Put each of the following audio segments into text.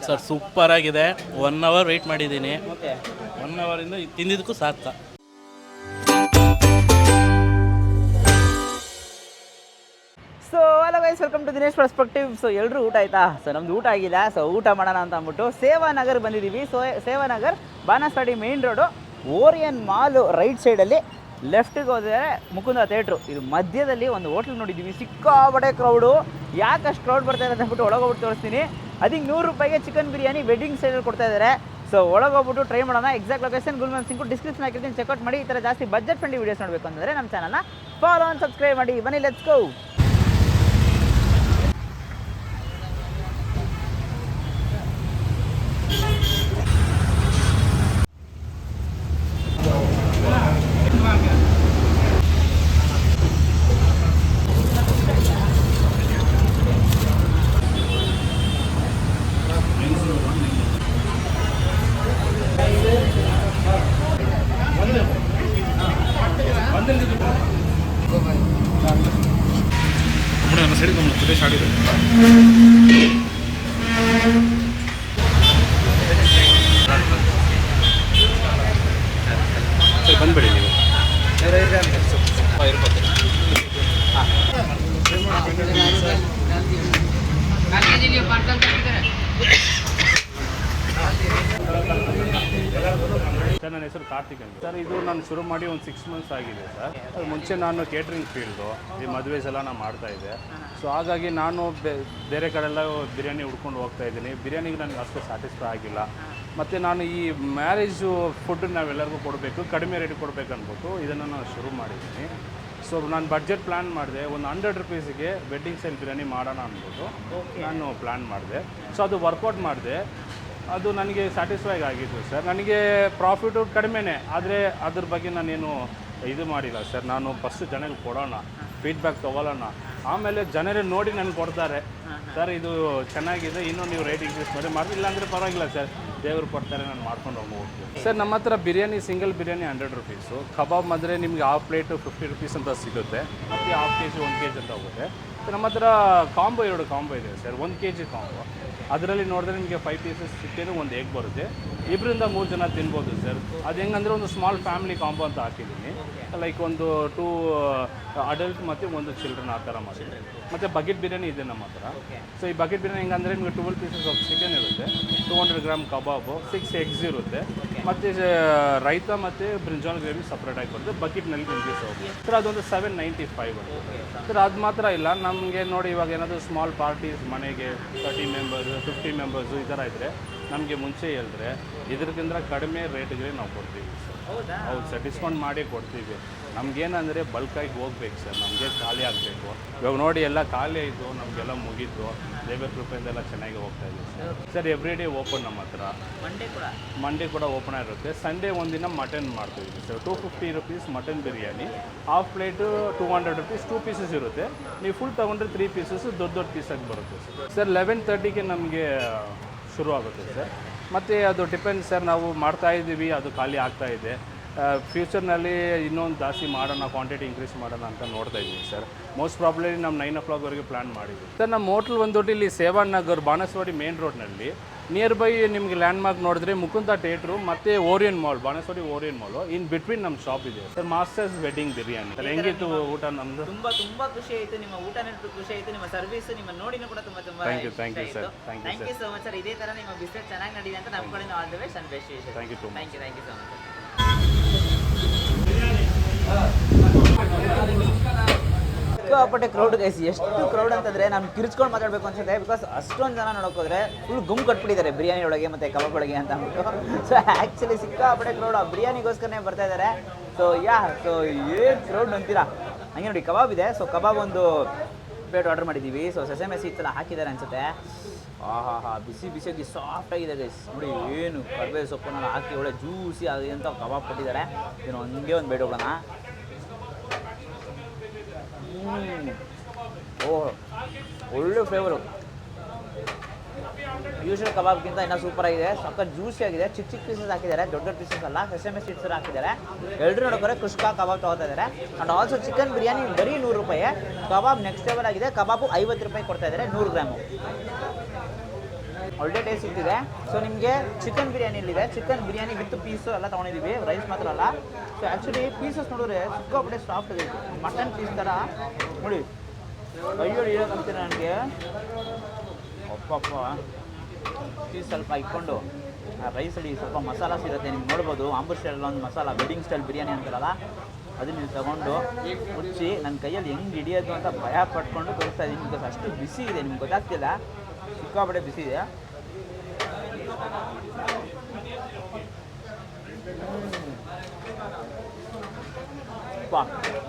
Sir super ಆಗಿದೆ. 1 hour wait ಮಾಡಿದ್ದೀನಿ. 1 ಅವರಿಂದ ತಿಂದಿದ್ದಕ್ಕೂ ಸಾಕು. So hello guys, welcome to Dinesh perspective. So ಎಲ್ಲರೂ ಊಟ ಆಯಿತಾ? ಸೊ ನಮ್ದು ಊಟ ಆಗಿಲ್ಲ. ಸೊ ಊಟ ಮಾಡೋಣ ಅಂತ ಅಂದ್ಬಿಟ್ಟು ಸೇವಾನಗರ್ ಬಂದಿದ್ದೀವಿ. So Sevanagar Banaswadi main road, Orion mall right ಸೈಡಲ್ಲಿ ಲೆಫ್ಟಿಗೆ ಹೋದರೆ ಮುಕುಂದ ಥಿಯೇಟ್ರು. ಇದು ಮಧ್ಯದಲ್ಲಿ ಒಂದು ಹೋಟ್ಲ್ ನೋಡಿದ್ದೀವಿ. ಸಿಕ್ಕಾಬಡೆ ಕ್ರೌಡು. ಯಾಕೆ ಅಷ್ಟು ಕ್ರೌಡ್ ಬರ್ತಾ ಇದೆ ಅಂತ ಅಂದ್ಬಿಟ್ಟು ಒಳಗೋಗ್ಬಿಟ್ಟು ತೋರಿಸ್ತೀನಿ. ಅದಕ್ಕೆ 100 ರೂಪಾಯಿಗೆ ಚಿಕನ್ ಬಿರಿಯಾನಿ ವೆಡ್ಡಿಂಗ್ ಸೈಡಲ್ಲಿ ಕೊಡ್ತಾ ಇದ್ದಾರೆ. ಸೊ ಒಳಗೋಗ್ಬಿಟ್ಟು ಟ್ರೈ ಮಾಡೋಣ. ಎಕ್ಸಾಕ್ಟ್ ಲೊಕೇಶನ್ ಗುಲ್ಮನ್ ಸಿಂಕು ಡಿಸ್ಕ್ರಿಪ್ಷನ್ ಹಾಕಿರ್ತೀನಿ, ಚೆಕ್ಔಟ್ ಮಾಡಿ. ಈ ಥರ ಜಾಸ್ತಿ ಬಜೆಟ್ ಫ್ರೆಂಡ್ಲಿ ವೀಡಿಯೋಸ್ ನೋಡಬೇಕು ಅಂದರೆ ನಮ್ಮ ಚಾನಲ್ನ ಫಾಲೋ ಆ್ಯಂಡ್ ಸಬ್ಸ್ಕ್ರೈಬ್ ಮಾಡಿ. ಬನ್ನಿ, ಲೆಟ್ಸ್ ಗೋ. ಬಂದ್ಬಿಡಿ ನೀವು. ಸರ್, ನನ್ನ ಹೆಸರು ಕಾರ್ತಿಕ್ ಅಂತ ಸರ್. ಇದು ನಾನು ಶುರು ಮಾಡಿ ಒಂದು 6 ಮಂತ್ಸ್ ಆಗಿದೆ ಸರ್. ಅದು ಮುಂಚೆ ನಾನು ಕೇಟ್ರಿಂಗ್ ಫೀಲ್ಡು, ಈ ಮದುವೆಸ್ ಎಲ್ಲ ನಾನು ಮಾಡ್ತಾಯಿದ್ದೆ. ಸೊ ಹಾಗಾಗಿ ನಾನು ಬೇರೆ ಕಡೆಲ್ಲ ಬಿರಿಯಾನಿ ಹುಡ್ಕೊಂಡು ಹೋಗ್ತಾ ಇದ್ದೀನಿ. ಬಿರಿಯಾನಿಗೆ ನನಗೆ ಅಷ್ಟು ಸ್ಯಾಟಿಸ್ಫೈ ಆಗಿಲ್ಲ. ಮತ್ತು ನಾನು ಈ ಮ್ಯಾರೇಜು ಫುಡ್ ನಾವೆಲ್ಲರಿಗೂ ಕೊಡಬೇಕು, ಕಡಿಮೆ ರೇಟಿಗೆ ಕೊಡಬೇಕು ಅಂದ್ಬಿಟ್ಟು ಇದನ್ನು ನಾನು ಶುರು ಮಾಡಿದ್ದೀನಿ. ಸೊ ನಾನು ಬಡ್ಜೆಟ್ ಪ್ಲ್ಯಾನ್ ಮಾಡಿದೆ. ಒಂದು 100 ರೂಪೀಸಿಗೆ ವೆಡ್ಡಿಂಗ್ ಸ್ಟೈಲ್ ಬಿರಿಯಾನಿ ಮಾಡೋಣ ಅಂದ್ಬಿಟ್ಟು ನಾನು ಪ್ಲ್ಯಾನ್ ಮಾಡಿದೆ. ಸೊ ಅದು ವರ್ಕೌಟ್ ಮಾಡಿದೆ. ಅದು ನನಗೆ ಸ್ಯಾಟಿಸ್ಫೈ ಆಗಿತ್ತು ಸರ್. ನನಗೆ ಪ್ರಾಫಿಟು ಕಡಿಮೆನೇ, ಆದರೆ ಅದ್ರ ಬಗ್ಗೆ ನಾನೇನು ಇದು ಮಾಡಿಲ್ಲ ಸರ್. ನಾನು ಫಸ್ಟು ಜನರಿಗೆ ಕೊಡೋಣ, ಫೀಡ್ಬ್ಯಾಕ್ ತೊಗೊಳ್ಳೋಣ, ಆಮೇಲೆ ಜನರೇ ನೋಡಿ ನನಗೆ ಕೊಡ್ತಾರೆ ಸರ್ ಇದು ಚೆನ್ನಾಗಿದೆ, ಇನ್ನೂ ನೀವು ರೇಟ್ ಇನ್ಕ್ರೀಸ್ ಮಾಡಿ ಅಂದರೆ ಪರವಾಗಿಲ್ಲ ಸರ್, ದೇವರು ಕೊಡ್ತಾರೆ, ನಾನು ಮಾಡ್ಕೊಂಡು ಹೋಗ್ಬೋದು ಸರ್. ನಮ್ಮ ಹತ್ರ ಬಿರಿಯಾನಿ ಸಿಂಗಲ್ ಬಿರಿಯಾನಿ 100 ರೂಪೀಸು, ಕಬಾಬ್ ಅಂದರೆ ನಿಮಗೆ ಹಾಫ್ ಪ್ಲೇಟು 50 ರೂಪೀಸ್ ಅಂತ ಸಿಗುತ್ತೆ, ಮತ್ತು ಹಾಫ್ ಕೆಜಿ 1 ಕೆಜಿ ಅಂತ ಹೋಗುತ್ತೆ. ನಮ್ಮ ಹತ್ರ ಕಾಂಬೋ 2 ಕಾಂಬೋ ಇದೆ ಸರ್. 1 ಕೆಜಿ ಕಾಂಬೋ, ಅದರಲ್ಲಿ ನೋಡಿದ್ರೆ ನಿಮಗೆ 5 ಪೀಸಸ್ ಸಿಕ್ಕಿದ್ರೆ ಒಂದು ಎಗ್ ಬರುತ್ತೆ. 2ರಿಂದ 3 ಜನ ತಿನ್ಬೋದು ಸರ್. ಅದು ಹೆಂಗಂದರೆ ಒಂದು ಸ್ಮಾಲ್ ಫ್ಯಾಮಿಲಿ ಕಾಂಬೋ ಅಂತ ಹಾಕಿದ್ದೀನಿ. ಲೈಕ್ ಒಂದು 2 ಅಡಲ್ಟ್ ಮತ್ತು 1 ಚಿಲ್ಡ್ರನ್ ಆ ಥರ ಮಾಡಿದೆ. ಮತ್ತು ಬಕೆಟ್ ಬಿರಿಯಾನಿ ಇದೆ ನಮ್ಮ ಹತ್ರ. ಸೊ ಈ ಬಕೆಟ್ ಬಿರಿಯಾನಿ ಹೆಂಗಂದರೆ ನಿಮಗೆ 12 ಪೀಸಸ್ ಆಫ್ ಚಿಕನ್ ಇರುತ್ತೆ, 200 ಗ್ರಾಮ್ ಕಬಾಬು, 6 ಎಗ್ಸ್ ಇರುತ್ತೆ, ಮತ್ತು ರೈತ ಮತ್ತು ಬ್ರಿಂಜಾಲ್ ಗ್ರೇವಿ ಸಪ್ರೇಟಾಗಿ ಬರುತ್ತೆ. ಬಕೆಟ್ನಲ್ಲಿ ತಿನ್ನಿಸ್ ಹೋಗುತ್ತೆ ಸರ್. ಅದೊಂದು 795 ಬರುತ್ತೆ ಸರ್. ಅದು ಮಾತ್ರ ಇಲ್ಲ, ನಮಗೆ ನೋಡಿ ಇವಾಗ ಏನಾದರೂ ಸ್ಮಾಲ್ ಪಾರ್ಟೀಸ್ ಮನೆಗೆ 30 ಮೆಂಬರ್ಸ್ 50 ಮೆಂಬರ್ಸು ಈ ಥರ ಇದ್ದರೆ ನಮಗೆ ಮುಂಚೆ ಹೇಳಿದ್ರೆ ಇದಕ್ಕಿಂತ ಕಡಿಮೆ ರೇಟ್ಗೆ ನಾವು ಕೊಡ್ತೀವಿ ಸರ್. ಹೌದು ಸರ್, ಡಿಸ್ಕೌಂಟ್ ಮಾಡಿ ಕೊಡ್ತೀವಿ. ನಮಗೇನಂದರೆ ಬಲ್ಕಾಗಿ ಹೋಗ್ಬೇಕು ಸರ್, ನಮಗೆ ಖಾಲಿ ಆಗಬೇಕು. ಇವಾಗ ನೋಡಿ ಎಲ್ಲ ಖಾಲಿ ಆಯಿತು, ನಮಗೆಲ್ಲ ಮುಗೀತು. ದೇವರ ಕೃಪೆಯಿಂದೆಲ್ಲ ಚೆನ್ನಾಗಿ ಹೋಗ್ತಾ ಇದೆ ಸರ್. ಎವ್ರಿ ಡೇ ಓಪನ್ ನಮ್ಮ ಹತ್ರ. ಮಂಡೇ ಕೂಡ ಓಪನ್ ಆಗಿರುತ್ತೆ. ಸಂಡೇ ಒಂದಿನ ಮಟನ್ ಮಾಡ್ತೀವಿ sir. 250 rupees mutton biryani, half plate 200 rupees, 2 pieces ಇರುತ್ತೆ. ನೀವು ಫುಲ್ ತೊಗೊಂಡ್ರೆ 3 ಪೀಸಸ್ಸು ದೊಡ್ಡ ಪೀಸಾಗಿ ಬರುತ್ತೆ ಸರ್. 11:30ಗೆ ನಮಗೆ ಶುರು ಆಗುತ್ತೆ ಸರ್. ಮತ್ತು ಅದು ಡಿಪೆಂಡ್ ಸರ್, ನಾವು ಮಾಡ್ತಾಯಿದ್ದೀವಿ, ಅದು ಖಾಲಿ ಆಗ್ತಾಯಿದೆ. ಫ್ಯೂಚರ್ನಲ್ಲಿ ಇನ್ನೊಂದು ಜಾಸ್ತಿ ಮಾಡೋಣ, ಕ್ವಾಂಟಿಟಿ ಇನ್ಕ್ರೀಸ್ ಮಾಡೋಣ ಅಂತ ನೋಡ್ತಾ ಇದ್ದೀವಿ ಸರ್. ಮೋಸ್ಟ್ ಪ್ರಾಬ್ಲಿ ನಮ್ಮ 9 o'clockವರೆಗೆ ಪ್ಲ್ಯಾನ್ ಮಾಡಿದ್ವಿ ಸರ್. ನಮ್ಮ ಹೋಟ್ಲ್ ಬಂದ್ಬಿಟ್ಟು ಇಲ್ಲಿ ಸೇವಾನಗರ್ ಬಾನಸವಾಡಿ ಮೇನ್ ರೋಡ್ನಲ್ಲಿ ನಿಯರ್ ಬೈ ನಿಮಗೆ ಲ್ಯಾಂಡ್ ಮಾರ್ಕ್ ನೋಡಿದ್ರೆ ಮುಕುಂದ ಥಿಯೇಟ್ರು ಮತ್ತು Orion mall, Banaswadi Orion mall in between ನಮ್ಮ ಶಾಪ್ ಇದೆ sir. Masters wedding biryani sir. ಹೆಂಗಿತ್ತು ಊಟ ನಮ್ಮದು? ತುಂಬ ಖುಷಿ ಆಯಿತು. ನಿಮ್ಮ ಊಟ ಖುಷಿ ಆಯಿತು, ನಿಮ್ಮ ಸರ್ವಿಸ್, ನಿಮ್ಮ ನೋಡಿನೂ ಕೂಡ ತುಂಬ thank you sir. Thank you so much sir. ಇದೇ ಥರ ನಿಮ್ಮ ಬಿಸ್ನೆಸ್ ಚೆನ್ನಾಗಿ ನಡೀಲಿ ಅಂತ ನಮ್ಮ ಕಡೆಯಿಂದ all the best and best wishes. Thank you so much. Thank you so much. ಸಿಕ್ಕಾಪಟ್ಟೆ ಕ್ರೌಡ್ ಗೈಸ್. ಎಷ್ಟು ಕ್ರೌಡ್ ಅಂತಂದರೆ ನಾನು ಕಿರ್ಚ್ಕೊಂಡು ಮಾತಾಡಬೇಕು ಅನ್ಸುತ್ತೆ. ಬಿಕಾಸ್ ಅಷ್ಟೊಂದು ಜನ ನೋಡೋಕೋದ್ರೆ ಫುಲ್ ಗುಂಪು ಕಟ್ಬಿಟ್ಟಿದ್ದಾರೆ ಬಿರಿಯಾನಿ ಒಳಗೆ ಮತ್ತು ಕಬಾಬ್ ಒಳಗೆ ಅಂತ ಅಂದ್ಬಿಟ್ಟು. ಸೊ ಆ್ಯಕ್ಚುಲಿ ಸಿಕ್ಕಾಪಟ್ಟೆ ಕ್ರೌಡ್ ಆ ಬಿರಿಯಾನಿಗೋಸ್ಕರನೇ ಬರ್ತಾ ಇದ್ದಾರೆ. ಸೊ ಏನು ಕ್ರೌಡ್ ಅಂತೀರಾ. ಹಂಗೆ ನೋಡಿ ಕಬಾಬ್ ಇದೆ. ಸೊ ಕಬಾಬ್ ಒಂದು ಪ್ಲೇಟ್ ಆರ್ಡರ್ ಮಾಡಿದ್ದೀವಿ. ಸೊ ಸೆಸಮೆ ಸೀಡ್ಸ್ ಎಲ್ಲ ಹಾಕಿದ್ದಾರೆ ಅನಿಸುತ್ತೆ. ಬಿಸಿ ಬಿಸಿಯಾಗಿ ಸಾಫ್ಟಾಗಿದೆ ಗೈಸ್. ನೋಡಿ ಏನು ಕರ್ಬೇವು ಸೊಪ್ಪನ್ನೆಲ್ಲ ಹಾಕಿ ಒಳ್ಳೆ ಜ್ಯೂಸಿ ಅಂತ ಕಬಾಬ್ ಕೊಟ್ಟಿದ್ದಾರೆ. ಏನು ಹಂಗೆ ಒಂದು ಬೇಡ ಹೋಗೋಣ. ಓಹ್, ಒಳ್ಳೆ ಫ್ಲೇವರು. ಯೂಶುವಲ್ ಕಬಾಬ್ಗಿಂತ ಇನ್ನೂ ಸೂಪರ್ ಆಗಿದೆ, ಸಖತ್ ಜ್ಯೂಸಿ ಆಗಿದೆ. ಚಿಕ್ಕ ಚಿಕ್ಕ ಪೀಸಸ್ ಹಾಕಿದ್ದಾರೆ, ದೊಡ್ಡ ದೊಡ್ಡ ಪೀಸಸ್ ಅಲ್ಲ, ಸೆಸಮೆ ಸೀಡ್ಸ್ ಹಾಕಿದ್ದಾರೆ. ಎಲ್ಲರೂ ನೋಡೋಕೆ ಕುಷ್ಕಾ ಕಬಾಬ್ ತೊಗೋತಾ ಇದ್ದಾರೆ. ಆ್ಯಂಡ್ ಆಲ್ಸೋ ಚಿಕನ್ ಬಿರಿಯಾನಿ ಬರೀ 100 ರೂಪಾಯಿ. ಕಬಾಬ್ ನೆಕ್ಸ್ಟ್ ಲೆವೆಲ್ ಆಗಿದೆ. ಕಬಾಬು 50 ರೂಪಾಯಿ ಕೊಡ್ತಾ ಇದ್ದಾರೆ 100 ಗ್ರಾಮು. ಒಳ್ಳೆ ಟೇಸ್ಟ್ ಸಿಗ್ತಿದೆ. ಸೊ ನಿಮಗೆ ಚಿಕನ್ ಬಿರಿಯಾನಿ ಇಲ್ಲಿದೆ. ಚಿಕನ್ ಬಿರಿಯಾನಿ ವಿತ್ ಪೀಸು ಎಲ್ಲ ತೊಗೊಂಡಿದ್ದೀವಿ, ರೈಸ್ ಮಾತ್ರ ಅಲ್ಲ. ಸೊ ಆ್ಯಕ್ಚುಲಿ ಪೀಸಸ್ ನೋಡಿದ್ರೆ ಸಿಕ್ಕಾಪಟ್ಟೆ ಸಾಫ್ಟ್ ಇದೆ, ಮಟನ್ ಪೀಸ್ ಥರ ನೋಡಿ. ಅಯ್ಯೋ ಇರೋಕ್ಕಂತೀನಿ ನನಗೆ. ಅಪ್ಪಪ್ಪ ಪೀಸ್ ಸ್ವಲ್ಪ ಇಟ್ಕೊಂಡು ರೈಸಲ್ಲಿ ಸ್ವಲ್ಪ ಮಸಾಲ ಸಿಗುತ್ತೆ ನಿಮ್ಗೆ ನೋಡ್ಬೋದು. ಆಂಬೂರ್ ಸ್ಟೈಲ್ ಒಂದು ಮಸಾಲ, ವೆಡ್ಡಿಂಗ್ ಸ್ಟೈಲ್ ಬಿರಿಯಾನಿ ಅಂತಾರಲ್ಲ, ಅದನ್ನ ನೀವು ತೊಗೊಂಡು ಮುಚ್ಚಿ ನನ್ನ ಕೈಯಲ್ಲಿ ಹೆಂಗೆ ಹಿಡಿಯೋದು ಅಂತ ಭಯ ಪಟ್ಕೊಂಡು ತೋರಿಸ್ತಾ ಇದ್ದೀನಿ. ಬಿಕಾಸ್ ಅಷ್ಟು ಬಿಸಿ ಇದೆ, ನಿಮ್ಗೆ ಗೊತ್ತಾಗ್ತಿಲ್ಲ, ಸಿಕ್ಕಾಪಟ್ಟೆ ಬಿಸಿ ಇದೆ.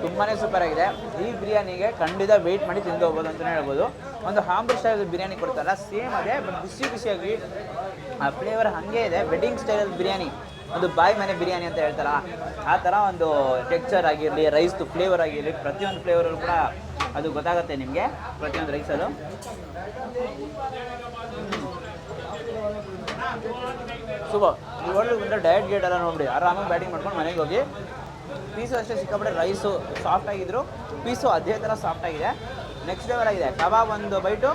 ತುಂಬಾ ಸೂಪರ್ ಆಗಿದೆ. ಈ ಬಿರಿಯಾನಿಗೆ ಖಂಡಿತ ವೆಯ್ಟ್ ಮಾಡಿ ತಿಂದು ಹೋಗ್ಬೋದು ಅಂತಲೇ ಹೇಳ್ಬೋದು. ಒಂದು ಆಂಬೂರ್ ಸ್ಟೈಲ್ ಬಿರಿಯಾನಿ ಕೊಡ್ತಾರಲ್ಲ, ಸೇಮ್ ಅದೇ, ಬಟ್ ಬಿಸಿ ಬಿಸಿಯಾಗಿ ಆ ಫ್ಲೇವರ್ ಹಾಗೆ ಇದೆ. ವೆಡ್ಡಿಂಗ್ ಸ್ಟೈಲ್ ಬಿರಿಯಾನಿ, ಒಂದು ಬಾಯಿ ಮನೆ ಬಿರಿಯಾನಿ ಅಂತ ಹೇಳ್ತಾರ, ಆ ಥರ ಒಂದು ಟೆಕ್ಸ್ಚರ್ ಆಗಿರಲಿ, ರೈಸ್ದು ಫ್ಲೇವರ್ ಆಗಿರಲಿ, ಪ್ರತಿಯೊಂದು ಫ್ಲೇವರಲ್ಲೂ ಕೂಡ ಅದು ಗೊತ್ತಾಗುತ್ತೆ ನಿಮಗೆ, ಪ್ರತಿಯೊಂದು ರೈಸಲ್ಲೂ. ಸೂಪರ್. ಇವಾಗ ಬಂದರೆ ಡಯಟ್ ಗೇಟ್ ಎಲ್ಲ ನೋಡಿರಿ, ಆರಾಮಾಗಿ ಬ್ಯಾಟಿಂಗ್ ಮಾಡ್ಕೊಂಡು ಮನೆಗೆ ಹೋಗಿ. ಪೀಸು ಅಷ್ಟೇ ಸಿಕ್ಕಾಪಟ್ಟೆ, ರೈಸು ಸಾಫ್ಟ್ ಆಗಿದ್ರು, ಪೀಸು ಅದೇ ಥರ ಸಾಫ್ಟ್ ಆಗಿದೆ, ನೆಕ್ಸ್ಟ್ ಲೆವೆಲ್ ಆಗಿದೆ. ಕಬಾಬ್ ಒಂದು ಬೈಟು,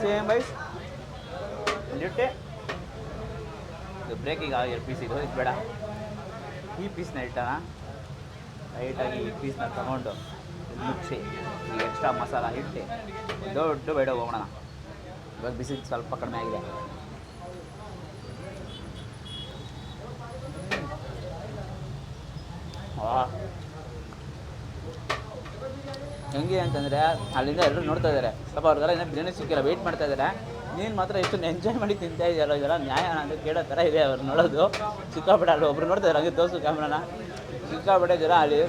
ಸೇಮ್ ಬೈಟ್ ಒಂದಿಟ್ಟೆ. ಇದು ಬ್ರೇಕಿಗೆ 2 ಪೀಸ್ ಇದು ಬೇಡ, ಈ ಪೀಸ್ನ ಇಟ್ಟಣ ಲೈಟಾಗಿ. ಈ ಪೀಸ್ನ ತಗೊಂಡು ಮುಚ್ಚಿ ಈ ಎಕ್ಸ್ಟ್ರಾ ಮಸಾಲ ಇಟ್ಟು ದೊಡ್ಡ ಬೇಡ ಹೋಗೋಣ. ಇವಾಗ ಬಿಸಿ ಸ್ವಲ್ಪ ಕಡಿಮೆ ಆಗಿದೆ. ಹೆಂಗಿದೆ ಅಂತಂದರೆ ಅಲ್ಲಿಂದ ಎಲ್ಲರೂ ನೋಡ್ತಾ ಇದ್ದಾರೆ, ಪಾಪ ಅವ್ರಿಗೆಲ್ಲ ಇನ್ನೂ ಬಿರಿಯಾನಿ ಸಿಕ್ಕಿಲ್ಲ, ವೆಯ್ಟ್ ಮಾಡ್ತಾ ಇದ್ದಾರೆ. ನೀನು ಮಾತ್ರ ಎಷ್ಟು ಎಂಜಾಯ್ ಮಾಡಿ ತಿಂತಾ ಇದೆಯಲ್ಲ, ಇದೆಲ್ಲ ನ್ಯಾಯ ಅಂತ ಕೇಳೋ ಥರ ಇದೆ ಅವ್ರು ನೋಡೋದು. ಸಿಕ್ಕಾಪಟ್ಟೆ ಅಲ್ಲಿ ಒಬ್ರು ನೋಡ್ತಾ ಇದ್ದಾರೆ, ಹಂಗೆ ತೋರಿಸು ಕ್ಯಾಮ್ರಾನ. ಸಿಕ್ಕಾಪಟ್ಟೆ ಜನ ಅಲ್ಲಿ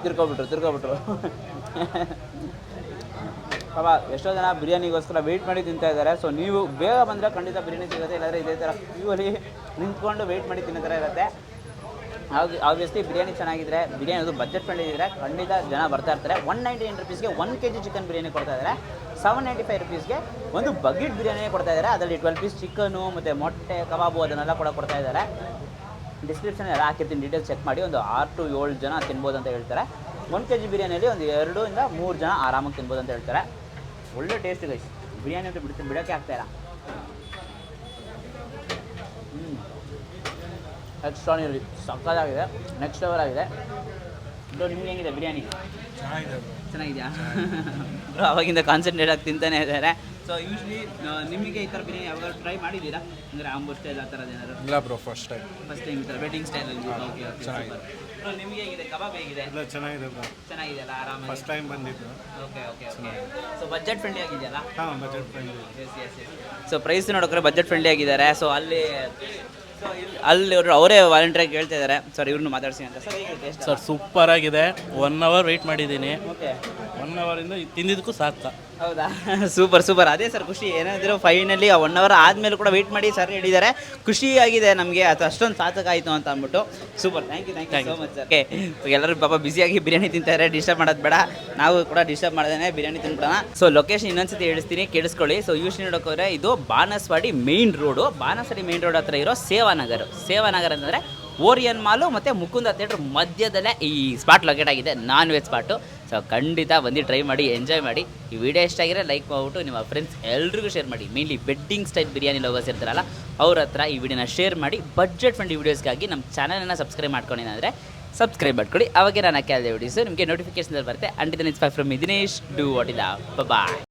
ತಿರ್ಕೊಬಿಟ್ರು. ಪಾಪ ಎಷ್ಟೋ ಜನ ಬಿರಿಯಾನಿಗೋಸ್ಕರ ವೆಯ್ಟ್ ಮಾಡಿ ತಿಂತಾ ಇದ್ದಾರೆ. ಸೊ ನೀವು ಬೇಗ ಬಂದರೆ ಖಂಡಿತ ಬಿರಿಯಾನಿ ಸಿಗುತ್ತೆ, ಇಲ್ಲಾಂದರೆ ಇದೇ ಥರ ಕ್ಯೂವಲ್ಲಿ ನಿಂತ್ಕೊಂಡು ವೆಯ್ಟ್ ಮಾಡಿ ತಿನ್ನೋ ಥರ ಇರುತ್ತೆ. ಆಬ್ವಿಯಸ್ಲಿ ಬಿರಿಯಾನಿ ಚೆನ್ನಾಗಿದ್ರೆ, ಬಿರಿಯಾನಿ ಅದು ಬಜೆಟ್ ಫ್ರೆಂಡ್ಲಿ ಇದ್ದರೆ ಖಂಡಿತ ಜನ ಬರ್ತಾ ಇರ್ತಾರೆ. 199 ರುಪೀಸ್ಗೆ 1 kg ಚಿಕನ್ ಬಿರಿಯಾನಿ ಕೊಡ್ತಾ ಇದ್ದಾರೆ. 795 ರುಪೀಸ್ಗೆ ಒಂದು ಬಕೆಟ್ ಬಿರಿಯಾನಿ ಕೊಡ್ತಾ ಇದ್ದಾರೆ. ಅದರಲ್ಲಿ 12 ಪೀಸ್ ಚಿಕನು ಮತ್ತು ಮೊಟ್ಟೆ, ಕಬಾಬು ಅದನ್ನೆಲ್ಲ ಕೂಡ ಕೊಡ್ತಾ ಇದ್ದಾರೆ. ಡಿಸ್ಕ್ರಿಪ್ಷನ್ ಎಲ್ಲ ಹಾಕಿರ್ತೀನಿ, ಡೀಟೇಲ್ಸ್ ಚೆಕ್ ಮಾಡಿ. ಒಂದು 6 to 7 ಜನ ತಿನ್ಬೋದು ಅಂತ ಹೇಳ್ತಾರೆ. 1 kg ಬಿರಿಯಾನಿಯಲ್ಲಿ ಒಂದು 2 ಇಂದ 3 ಜನ ಆರಾಮಾಗಿ ತಿನ್ಬೋದು ಅಂತ ಹೇಳ್ತಾರೆ. ಒಳ್ಳೆ ಟೇಸ್ಟ್ ಗೈಸ್, ಬಿರಿಯಾನಿ ಅಂತ ಬಿಡೋಕ್ಕೆ ಆಗ್ತಾಯಿಲ್ಲ. ಎಕ್ಸ್ಟ್ರಾನಿಯರಿ ಸಕ್ಕತ್ತಾಗಿದೆ, ನೆಕ್ಸ್ಟ್ ಲೆವೆಲ್ ಆಗಿದೆ. ಇದು ನಿಮ್ಗೆ ಹೆಂಗಿದೆ ಬಿರಿಯಾನಿ? ಚೆನ್ನಾಗಿದೆಯಾ? ಅವಾಗಿಂದ ಕಾನ್ಸಂಟ್ರೇಟ್ ಆಗಿ ತಿಂತಾನೆ ಇದ್ದಾರೆ. ಸೊ ಯೂಶ್ವಲಿ ನಿಮಗೆ ಈ ಥರ ಬಿರಿಯಾನಿ ಯಾವಾಗ ಟ್ರೈ ಮಾಡಿದ್ದೀರಾ? ಅಂದರೆ ಆಂಬೂರ್ ಸ್ಟೈಲ್ ಆ ಥರದ್ದು ಏನಾದ್ರು? ಇಲ್ಲ ಬ್ರೋ, ಫಸ್ಟ್ ಟೈಮ್ ಈ ಥರ ವೆಡ್ಡಿಂಗ್ ಸ್ಟೈಲಲ್ಲಿ. Okay okay. ಬ್ರೋ ನಿಮಗೆ ಹೇಗಿದೆ? ಕಬಾಬ್ ಹೇಗಿದೆ? ಇಲ್ಲ ಚೆನ್ನಾಗಿದೆ ಬ್ರೋ, ಚೆನ್ನಾಗಿದೆಯಲ್ಲ, ಆರಾಮಾಗಿ? ಫಸ್ಟ್ ಟೈಮ್ ಬಂದಿದ್ದು. Okay okay okay. So budget friendly ಆಗಿದೆಯಲ್ಲ? ಹಾಂ, budget friendly. Yes yes yes. So price ನೋಡೋಕ್ರೆ ಬಜೆಟ್ ಫ್ರೆಂಡ್ಲಿ ಆಗಿದ್ದಾರೆ. ಸೊ ಅಲ್ಲಿ ಅವರೇ ವಾಲಂಟಿಯರ್ ಕೇಳ್ತಾ ಇದ್ದಾರೆ, ಸರ್ ಇವ್ರನ್ನ ಮಾತಾಡ್ಸಿ ಅಂತ. ಸರ್ ಹೇಗಿದೆ? ಸರ್ ಸೂಪರ್ ಆಗಿದೆ. 1 hour ವೆಯ್ಟ್ ಮಾಡಿದ್ದೀನಿ. ಓಕೆ, 1 hour ತಿಂದಿದ್ದಕ್ಕೂ ಸಾಕು. ಹೌದಾ? ಸೂಪರ್. ಅದೇ ಸರ್ ಖುಷಿ. ಏನಾದರೂ ಫೈನಲಿ 1 hour ಆದಮೇಲೆ ಕೂಡ ವೆಯ್ಟ್ ಮಾಡಿ ಸರ್ ಹೇಳಿದ್ದಾರೆ. ಖುಷಿಯಾಗಿದೆ ನಮಗೆ, ಅದು ಅಷ್ಟೊಂದು ಸಾರ್ಥಕ ಆಯಿತು ಅಂತ ಅಂದ್ಬಿಟ್ಟು. Super, thank you so much sir. Okay, ಎಲ್ಲರೂ ಪಾಪ ಬಿಸಿಯಾಗಿ ಬಿರಿಯಾನಿ ತಿಂತಾರೆ, ಡಿಸ್ಟರ್ಬ್ ಮಾಡೋದು ಬೇಡ, ನಾವು ಕೂಡ ಡಿಸ್ಟರ್ಬ್ ಮಾಡ್ದೇ ಬಿರಿಯಾನಿ ತಿನ್ಬಿಡೋಣ. ಸೊ ಲೊಕೇಶನ್ ಇನ್ನೊಂದ್ಸತಿ ಹೇಳಿಸ್ತೀನಿ, ಕೇಳಿಸ್ಕೊಳ್ಳಿ. ಸೊ ಯೂಶ್ವಲಿ ನೋಡೋಕೋದ್ರೆ ಇದು Banaswadi main road. Banaswadi main road ಹತ್ರ ಇರೋ ಸೇವಾನಗರ್ ಅಂತಂದರೆ ಓರಿಯನ್ ಮಾಲು ಮತ್ತು ಮುಕುಂದ ಥಿಯೇಟ್ರ್ ಮಧ್ಯದಲ್ಲೇ ಈ ಸ್ಪಾಟ್ ಲೊಕೇಟ್ ಆಗಿದೆ, ನಾನ್ ವೆಜ್ ಸ್ಪಾಟು. ಸೊ ಖಂಡಿತ ಬಂದು ಟ್ರೈ ಮಾಡಿ, ಎಂಜಾಯ್ ಮಾಡಿ. ಈ ವಿಡಿಯೋ ಇಷ್ಟ ಆಗಿದ್ರೆ ಲೈಕ್ ಮಾಡಿಬಿಟ್ಟು ನಿಮ್ಮ ಫ್ರೆಂಡ್ಸ್ ಎಲ್ರಿಗೂ ಶೇರ್ ಮಾಡಿ. Mainly wedding style biryani lovers ಇರ್ತಾರಲ್ಲ ಅವ್ರ ಹತ್ರ ಈ ವಿಡಿಯೋನ ಶೇರ್ ಮಾಡಿ. ಬಜೆಟ್ ಫ್ರೆಂಡ್ಲಿ ವೀಡಿಯೋಸ್ಗಾಗಿ ನಮ್ಮ ಚಾನಲನ್ನು ಸಬ್ಸ್ಕ್ರೈಬ್ ಮಾಡ್ಕೊಂಡಿದ್ರೆ ಸಬ್ಸ್ಕ್ರೈಬ್ ಮಾಡ್ಕೊಳ್ಳಿ. ಅವಾಗೆ ನಾನು ಹಾಕಿದ ವಿಡಿಯೋಸು ನಿಮಗೆ ನೋಟಿಫಿಕೇಶನ್ ಬರುತ್ತೆ. And this from Dinesh, do what ಇಲ್ಲ, ಬಾಯ್.